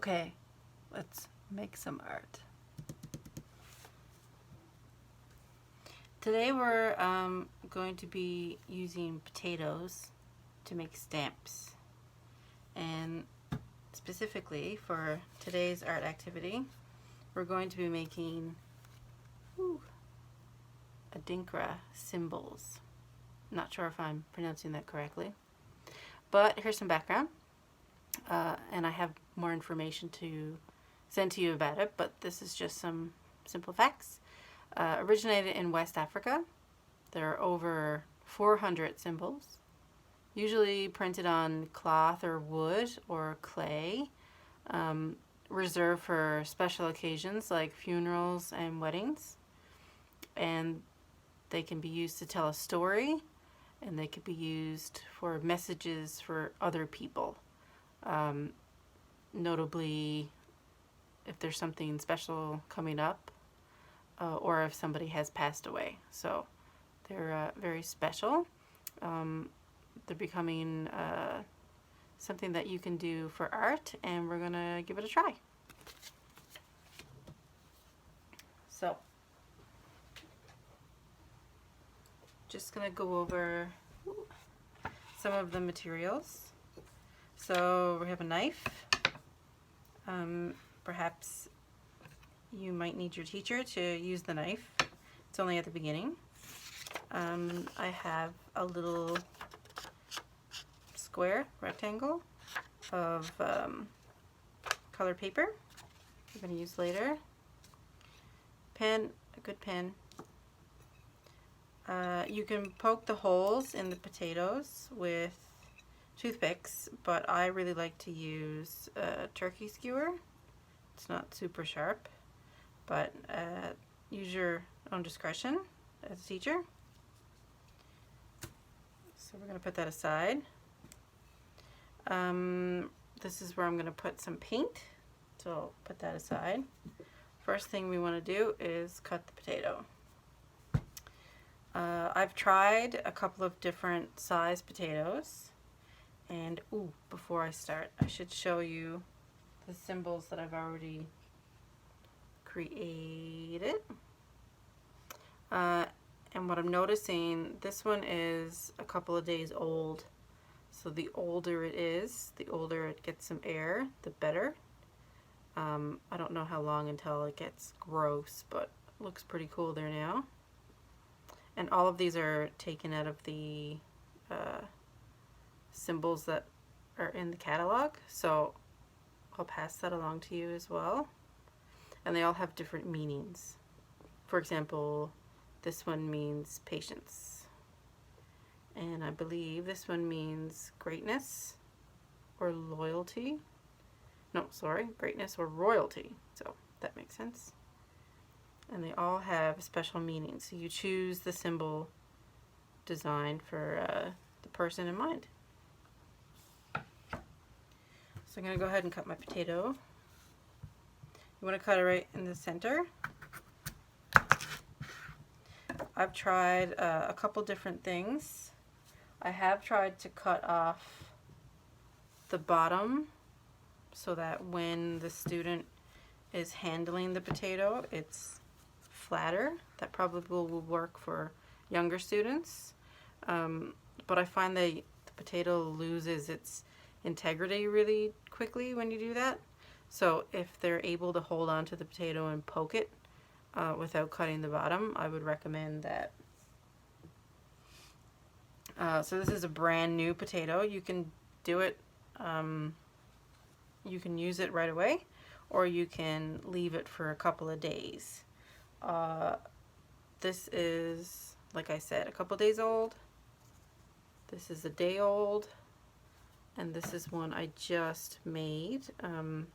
Okay, let's make some art. Today we're going to be using potatoes to make stamps, and specifically for today's art activity we're going to be making Adinkra symbols. Not sure if I'm pronouncing that correctly, but here's some background, and I have more information to send to you about it, but this is just some simple facts. Originated in West Africa. There are over 400 symbols, usually printed on cloth or wood or clay, reserved for special occasions like funerals and weddings. And they can be used to tell a story, and they could be used for messages for other people. Notably, if there's something special coming up, or if somebody has passed away. So they're very special. They're becoming something that you can do for art, and we're gonna give it a try. So just gonna go over some of the materials. So we have a knife. Perhaps you might need your teacher to use the knife. It's only at the beginning. I have a little square rectangle of colored paper I'm going to use later. Pen, a good pen. You can poke the holes in the potatoes with toothpicks, but I really like to use a turkey skewer. It's not super sharp, but use your own discretion as a teacher. So we're going to put that aside. This is where I'm going to put some paint, so I'll put that aside. First thing we want to do is cut the potato. I've tried a couple of different size potatoes, and before I start, I should show you the symbols that I've already created. And what I'm noticing, this one is a couple of days old, so the older it is, the older it gets some air, the better. I don't know how long until it gets gross, but it looks pretty cool there now. And all of these are taken out of the symbols that are in the catalog, so I'll pass that along to you as well. And they all have different meanings. For example, this one means patience, and I believe this one means greatness or loyalty. No, sorry, greatness or royalty, so that makes sense. And they all have special meanings, so you choose the symbol designed for the person in mind. So I'm going to go ahead and cut my potato. You want to cut it right in the center. I've tried a couple different things. I have tried to cut off the bottom so that when the student is handling the potato, it's flatter. That probably will work for younger students. But I find that the potato loses its integrity really quickly when you do that. So if they're able to hold on to the potato and poke it without cutting the bottom, I would recommend that. So this is a brand new potato. You can do it, you can use it right away, or you can leave it for a couple of days. This is, like I said, a couple days old. This is a day old, and this is one I just made, and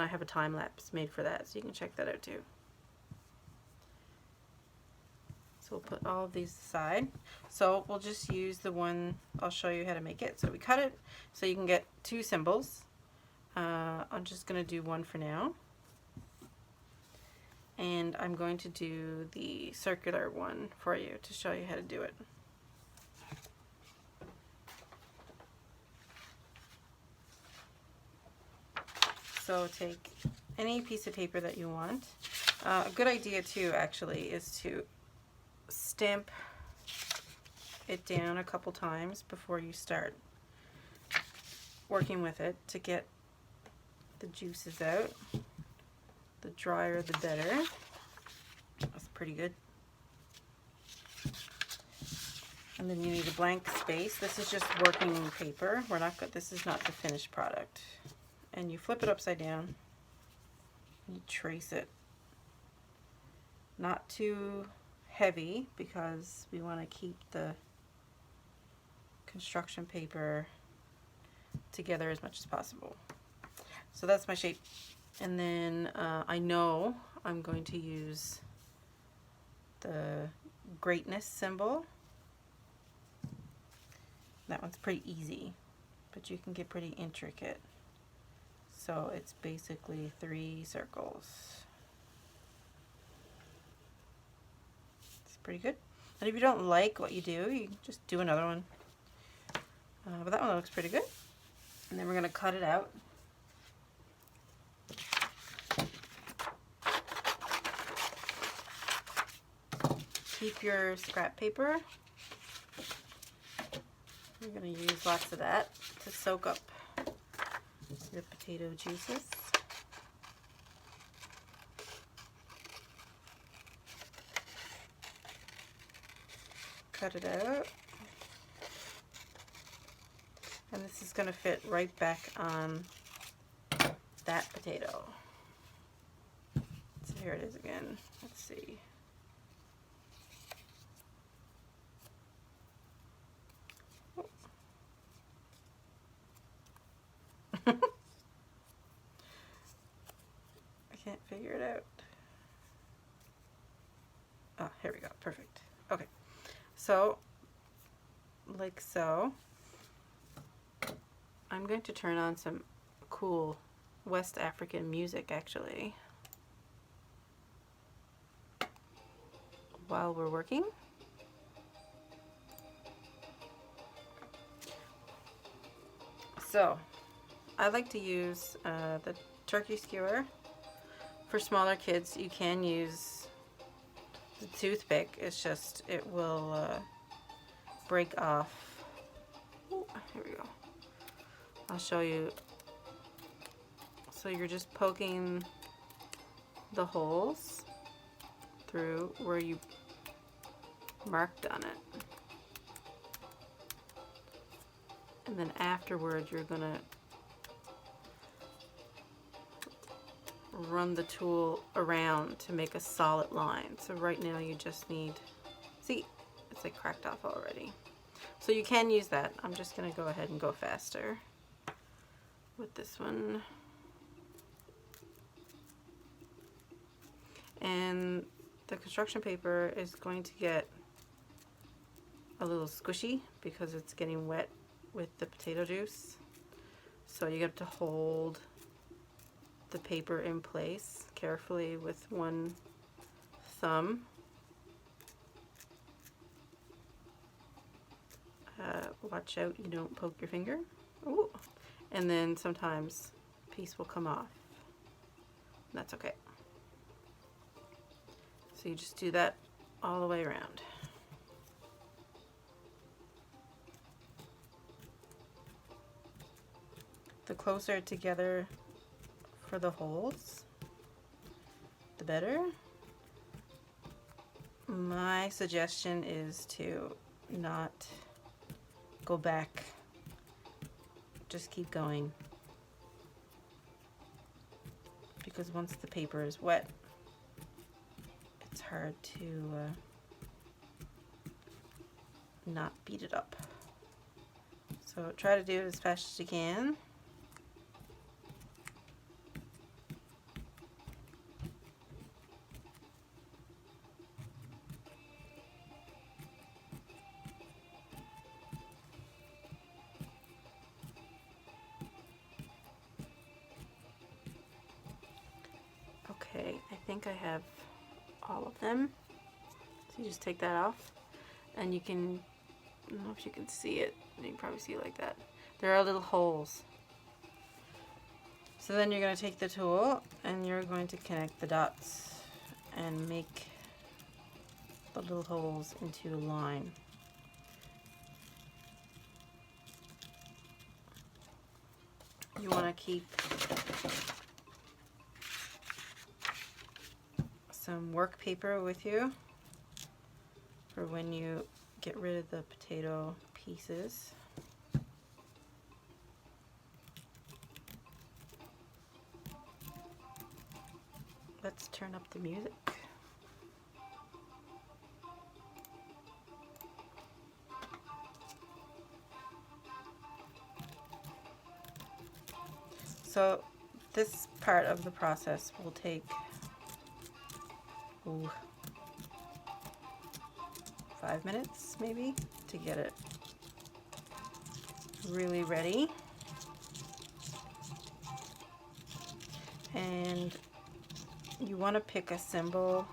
I have a time lapse made for that, so you can check that out too. So we'll put all of these aside. So we'll just use the one, I'll show you how to make it. So we cut it so you can get two symbols. I'm just going to do one for now. And I'm going to do the circular one for you to show you how to do it. So take any piece of paper that you want. A good idea too, actually, is to stamp it down a couple times before you start working with it to get the juices out. The drier the better. That's pretty good. And then you need a blank space. This is just working paper. We're not good. This is not the finished product. And you flip it upside down. And you trace it. Not too heavy because we want to keep the construction paper together as much as possible. So that's my shape. And then I know I'm going to use the greatness symbol. That one's pretty easy, but you can get pretty intricate. So it's basically 3 circles. It's pretty good. And if you don't like what you do, you can just do another one. But that one looks pretty good. And then we're going to cut it out. Keep your scrap paper. We're going to use lots of that to soak up the potato juices. Cut it out. And this is going to fit right back on that potato. So here it is again. Let's see. I can't figure it out. Oh, here we go. Perfect. Okay. So, like so. I'm going to turn on some cool West African music, actually, while we're working. So, I like to use the turkey skewer. For smaller kids, you can use the toothpick. It's just, it will break off. Ooh, here we go. I'll show you. So you're just poking the holes through where you marked on it. And then afterward, you're gonna run the tool around to make a solid line. So right now you just need, see, it's like cracked off already. So you can use that. I'm just gonna go ahead and go faster with this one. And the construction paper is going to get a little squishy because it's getting wet with the potato juice. So you have to hold the paper in place carefully with one thumb. Watch out you don't poke your finger. Ooh. And then sometimes a piece will come off. That's okay. So you just do that all the way around. The closer together for the holes, the better. My suggestion is to not go back. Just keep going. Because once the paper is wet, it's hard to not beat it up. So try to do it as fast as you can. Okay, I think I have all of them. So you just take that off, and you can, I don't know if you can see it, you can probably see it like that. There are little holes. So then you're going to take the tool and you're going to connect the dots and make the little holes into a line. You want to keep some work paper with you for when you get rid of the potato pieces. Let's turn up the music. So this part of the process will take 5 minutes maybe to get it really ready. And you want to pick a symbol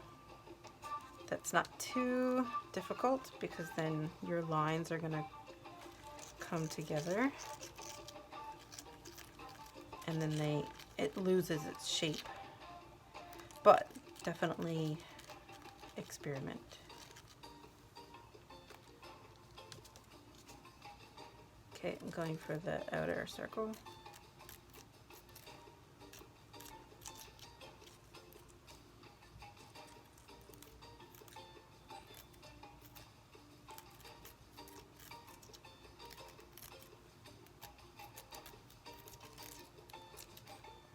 that's not too difficult, because then your lines are going to come together and then it loses its shape. But definitely experiment. Okay, I'm going for the outer circle.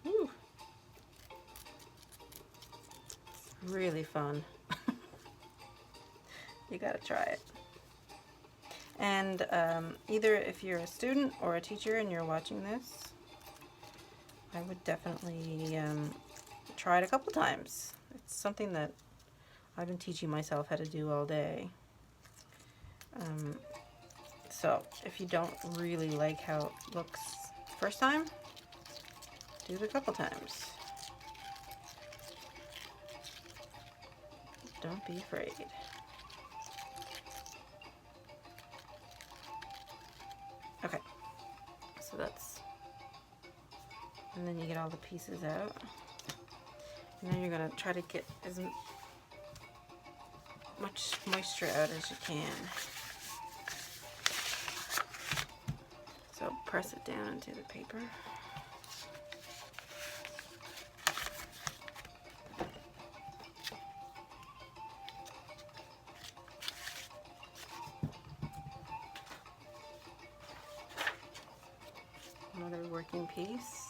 Woo. It's really fun. You gotta try it. And either if you're a student or a teacher and you're watching this, I would definitely try it a couple times. It's something that I've been teaching myself how to do all day. So if you don't really like how it looks first time, do it a couple times. Don't be afraid. Okay, so that's, and then you get all the pieces out. And then you're gonna try to get as much moisture out as you can. So press it down into the paper. Another working piece.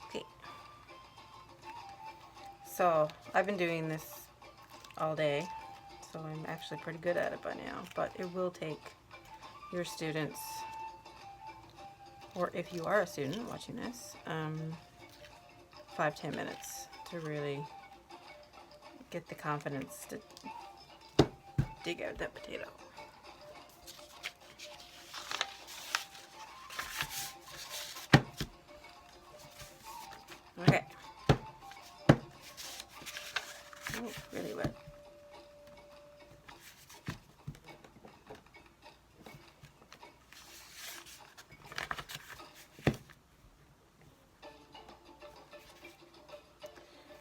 Okay. So I've been doing this all day, so I'm actually pretty good at it by now, but it will take your students, or if you are a student watching this, 5-10 minutes to really get the confidence to dig out that potato. Okay. Oh, really wet.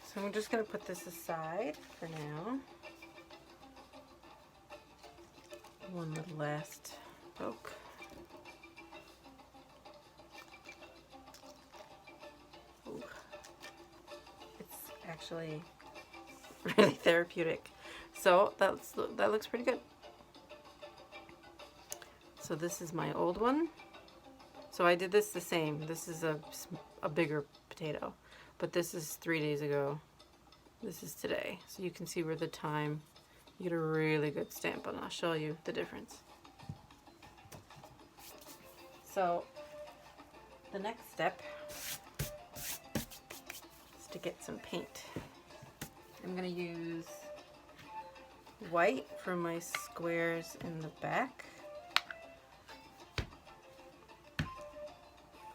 So I'm just going to put this aside for now. One little last poke. Ooh. It's actually really therapeutic. So that looks pretty good. So this is my old one. So I did this the same. This is a bigger potato, but this is 3 days ago. This is today. So you can see where the time, you get a really good stamp, and I'll show you the difference. So the next step is to get some paint. I'm going to use white for my squares in the back.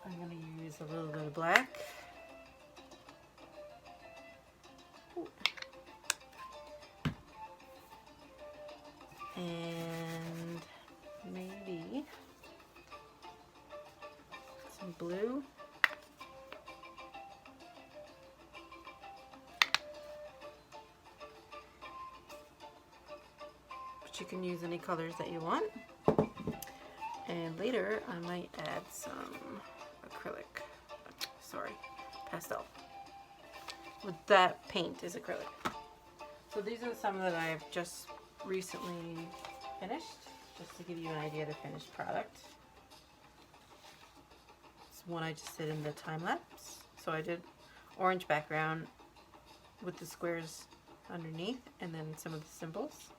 I'm going to use a little bit of black. Ooh. And maybe some blue. But you can use any colors that you want. And later I might add some acrylic, sorry, pastel. With that paint is acrylic. So these are some that I've just recently finished, just to give you an idea of the finished product. This one I just did in the time lapse. So I did orange background with the squares underneath and then some of the symbols.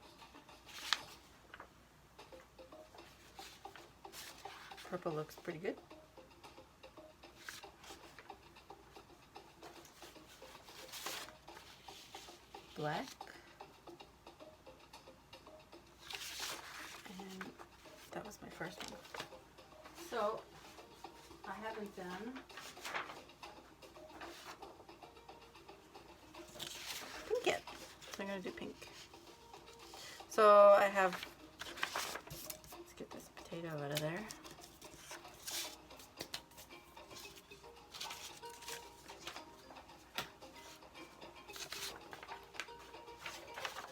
Purple looks pretty good. Black. And that was my first one. So I haven't done pink yet. So I'm going to do pink. So I have, let's get this potato out of there.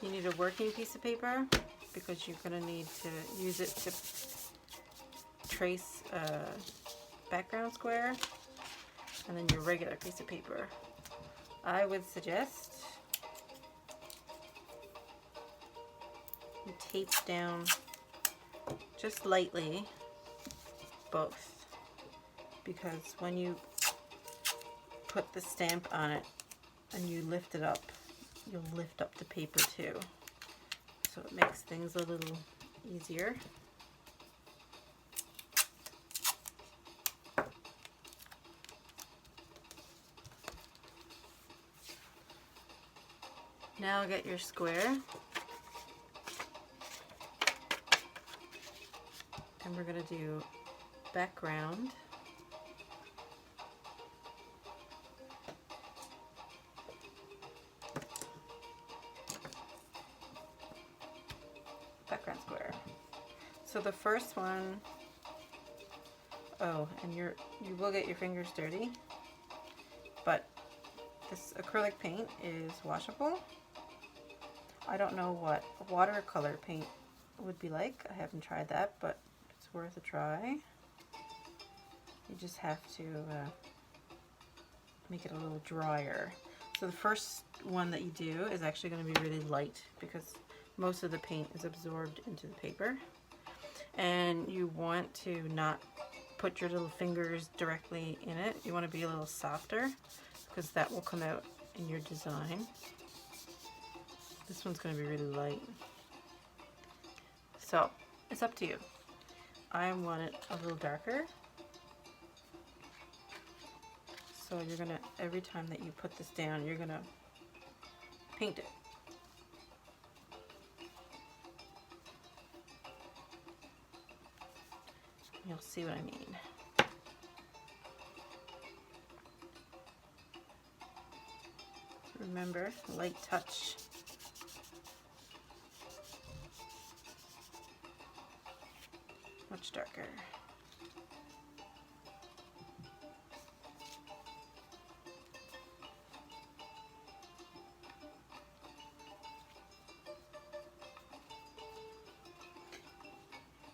You need a working piece of paper because you're going to need to use it to trace a background square, and then your regular piece of paper. I would suggest you tape down just lightly both, because when you put the stamp on it and you lift it up, you'll lift up the paper too, so it makes things a little easier. Now get your square, and we're going to do background. Background square. So the first one, oh, and you will get your fingers dirty, but this acrylic paint is washable. I don't know what watercolor paint would be like. I haven't tried that, but it's worth a try. You just have to make it a little drier. So the first one that you do is actually going to be really light because most of the paint is absorbed into the paper. And you want to not put your little fingers directly in it. You want to be a little softer because that will come out in your design. This one's going to be really light. So it's up to you. I want it a little darker. So you're going to, every time that you put this down, you're going to paint it. You'll see what I mean. Remember, light touch. Much darker.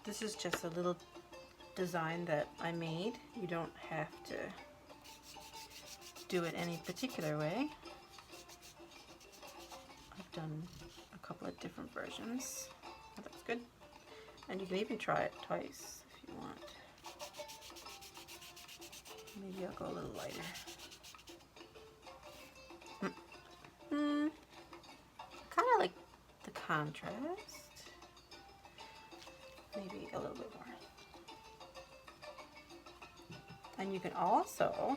This is just a little design that I made. You don't have to do it any particular way. I've done a couple of different versions. Oh, that's good. And you can even try it twice if you want. Maybe I'll go a little lighter. Kind of like the contrast. Maybe a little bit more. And you can also,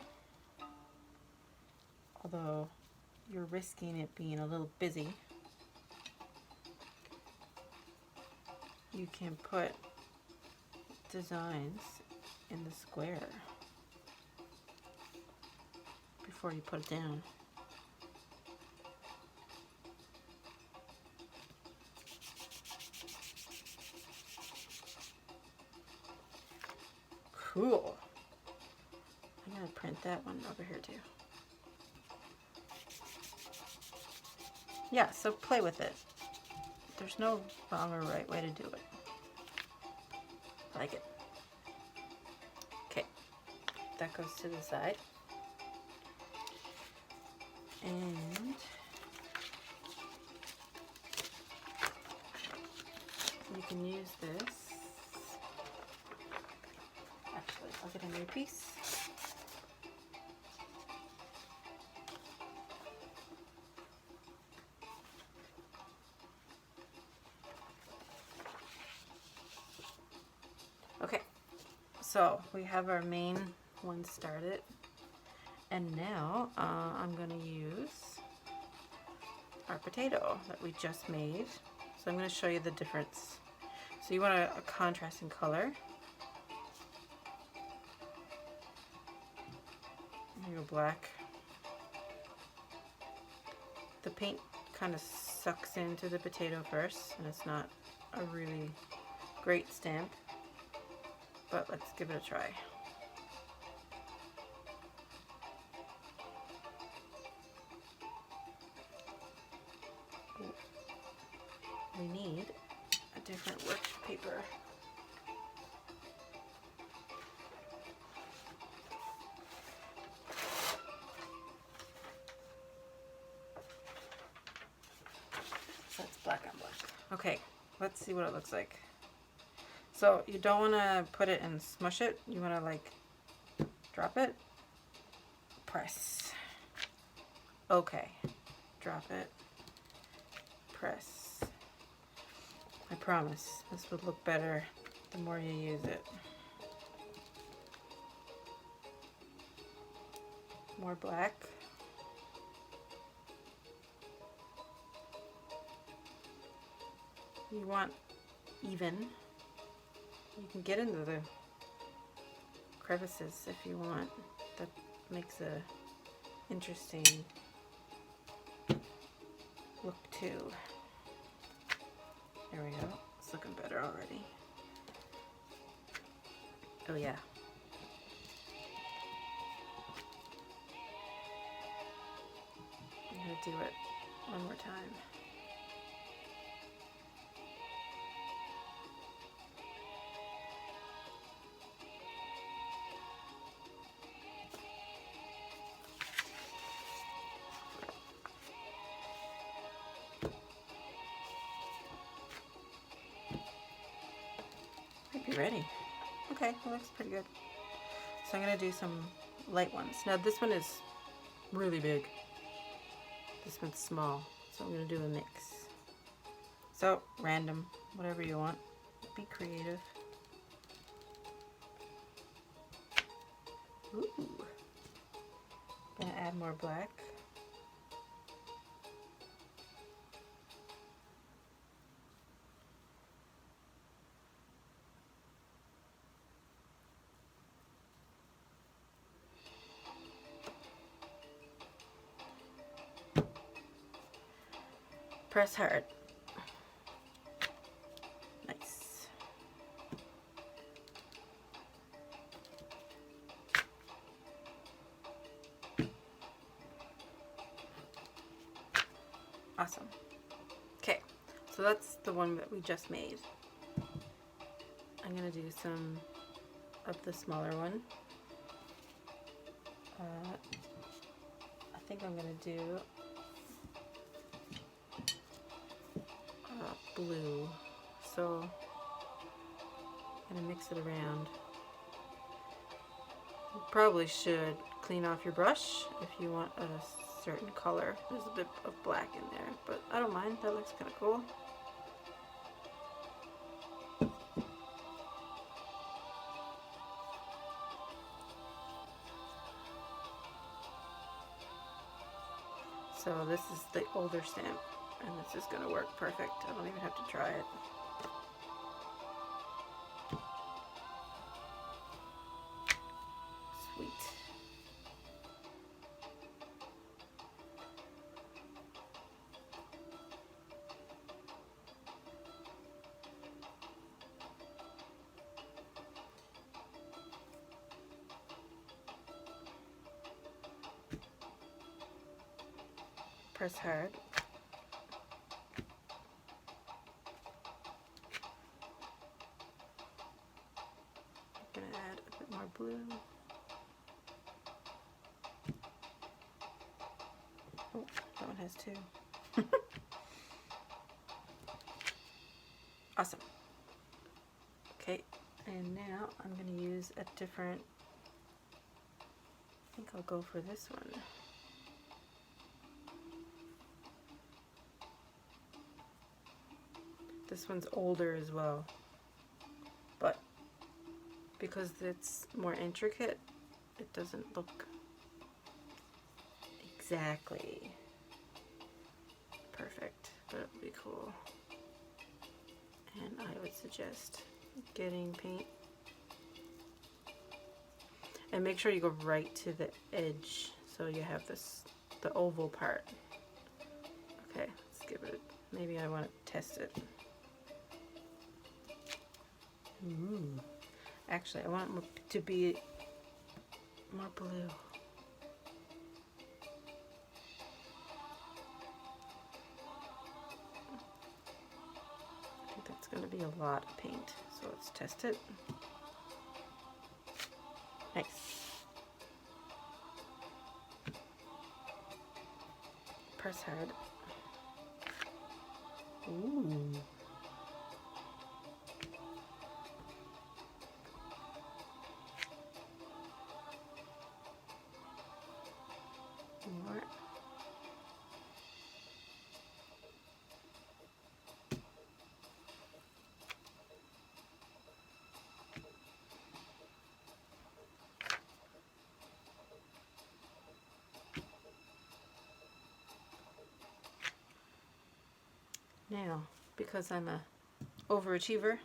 although you're risking it being a little busy, you can put designs in the square. before you put it down. Cool. I'm gonna print that one over here too. Yeah, so play with it. There's no wrong or right way to do it. I like it. Okay, that goes to the side. And you can use this. Actually, I'll get a new piece. Okay, so we have our main one started, and now I'm going to use our potato that we just made. So I'm going to show you the difference. So you want a contrasting color. Here you go, black. The paint kind of sucks into the potato first, and it's not a really great stamp. But let's give it a try. We need a different work paper. So it's black on black. Okay, let's see what it looks like. So you don't want to put it and smush it. You want to like drop it, press. Okay, drop it, press. I promise this would look better the more you use it. More black. You want even. You can get into the crevices if you want. That makes a interesting look too. There we go. It's looking better already. Oh yeah. I'm gonna do it one more time. Might be ready. Okay, that looks pretty good. So I'm gonna do some light ones. Now this one is really big. This one's small, so I'm gonna do a mix. So random, whatever you want. Be creative. Ooh. Gonna add more black. Press hard. Nice. Awesome. Okay, so that's the one that we just made. I'm gonna do some of the smaller one. I think I'm gonna do blue. So I'm gonna mix it around. You probably should clean off your brush if you want a certain color. There's a bit of black in there, but I don't mind. That looks kind of cool. So this is the older stamp, and this is going to work perfect. I don't even have to try it. Sweet. Press hard. I'm gonna add a bit more blue. Oh, that one has two. Awesome. Okay, and now I'm going to use a different, I think I'll go for this one. This one's older as well, but because it's more intricate, it doesn't look exactly perfect, but it'll be cool. And I would suggest getting paint. And make sure you go right to the edge so you have this, the oval part. Okay, let's give it, maybe I want to test it. Ooh. Actually, I want it to be more blue. I think that's going to be a lot of paint, so let's test it. Nice. Press hard. Ooh. More. Now, because I'm a overachiever,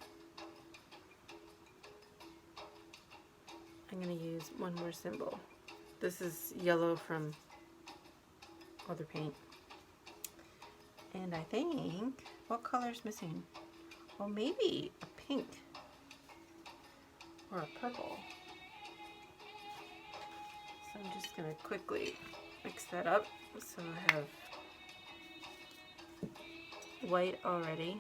I'm going to use one more symbol. This is yellow from other paint. And I think, what color is missing? Well, maybe a pink or a purple. So I'm just going to quickly mix that up. So I have white already.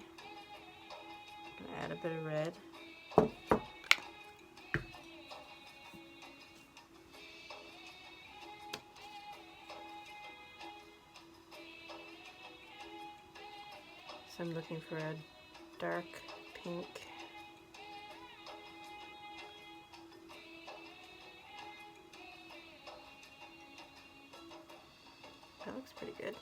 I'm going to add a bit of red. So I'm looking for a dark pink. That looks pretty good.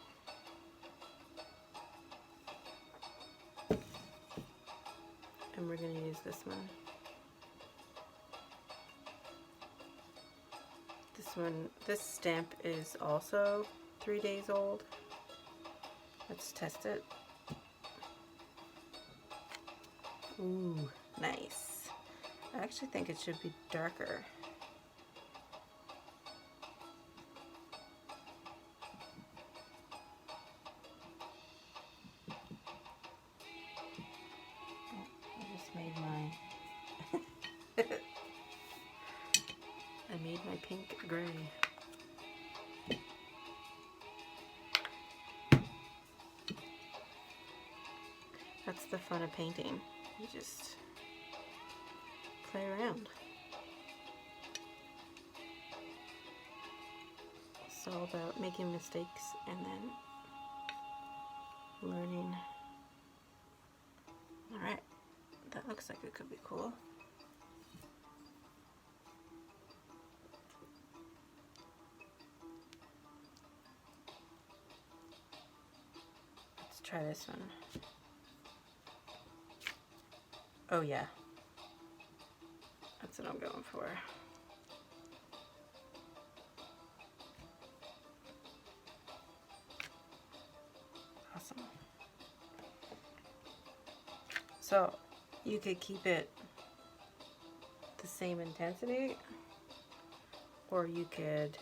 And we're going to use this one. This stamp is also 3 days old. Let's test it. Ooh, nice. I actually think it should be darker. I just made my I made my pink gray. That's the fun of painting. You just play around. It's all about making mistakes and then learning. Alright, that looks like it could be cool. Let's try this one. Oh yeah, that's what I'm going for. Awesome. So you could keep it the same intensity, or you could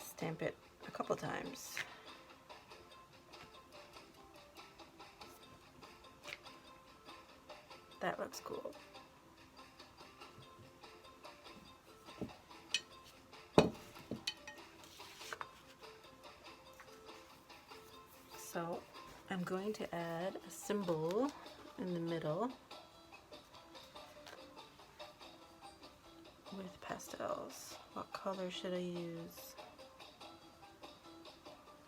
stamp it a couple times. That looks cool. going to add a symbol in the middle with pastels. What color should I use?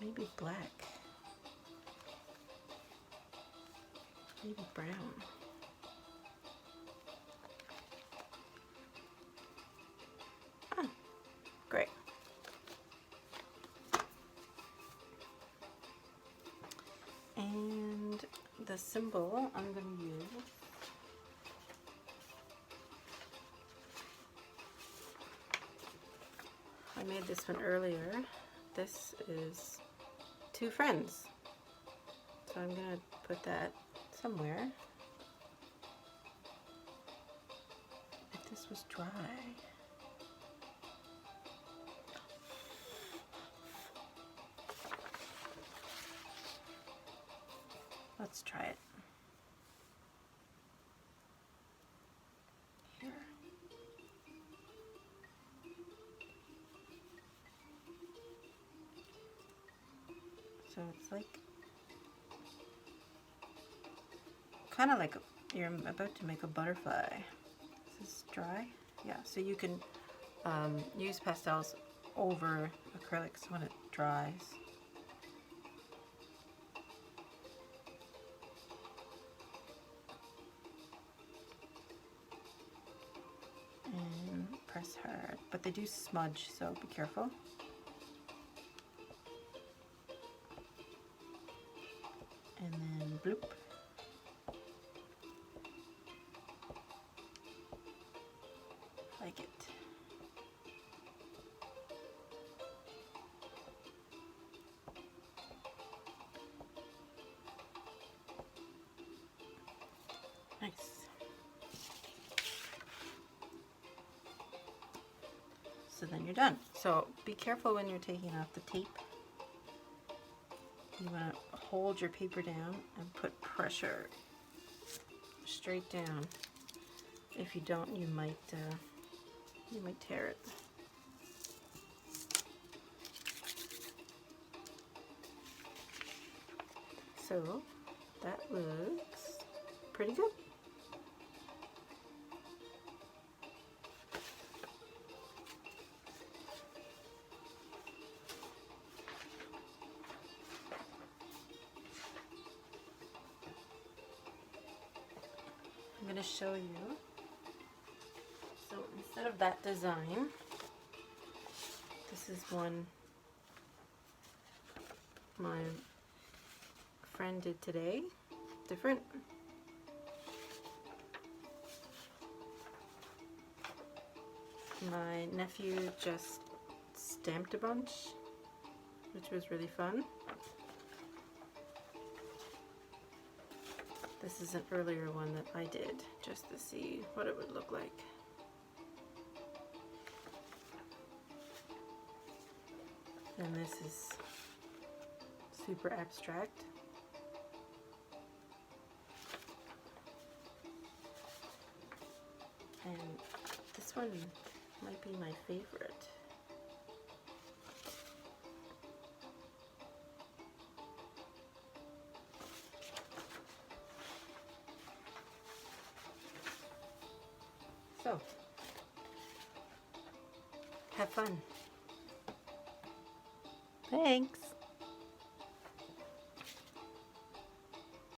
Maybe black. Maybe brown. Ah, great. And the symbol I'm going to use I made this one earlier. This is two friends. So I'm going to put that somewhere. If this was dry. Let's try it. Here. So it's like kind of like you're about to make a butterfly. This is dry. Yeah, so you can use pastels over acrylics when it dries. And press hard, but they do smudge, so be careful. And then bloop. Like it. Nice. So then you're done. So be careful when you're taking off the tape. You want to hold your paper down and put pressure straight down. If you don't, you might tear it. So that looks pretty good. I'm going to show you. So instead of that design, this is one my friend did today. Different. My nephew just stamped a bunch, which was really fun. This is an earlier one that I did, just to see what it would look like. And this is super abstract. And this one might be my favorite. So, have fun. Thanks.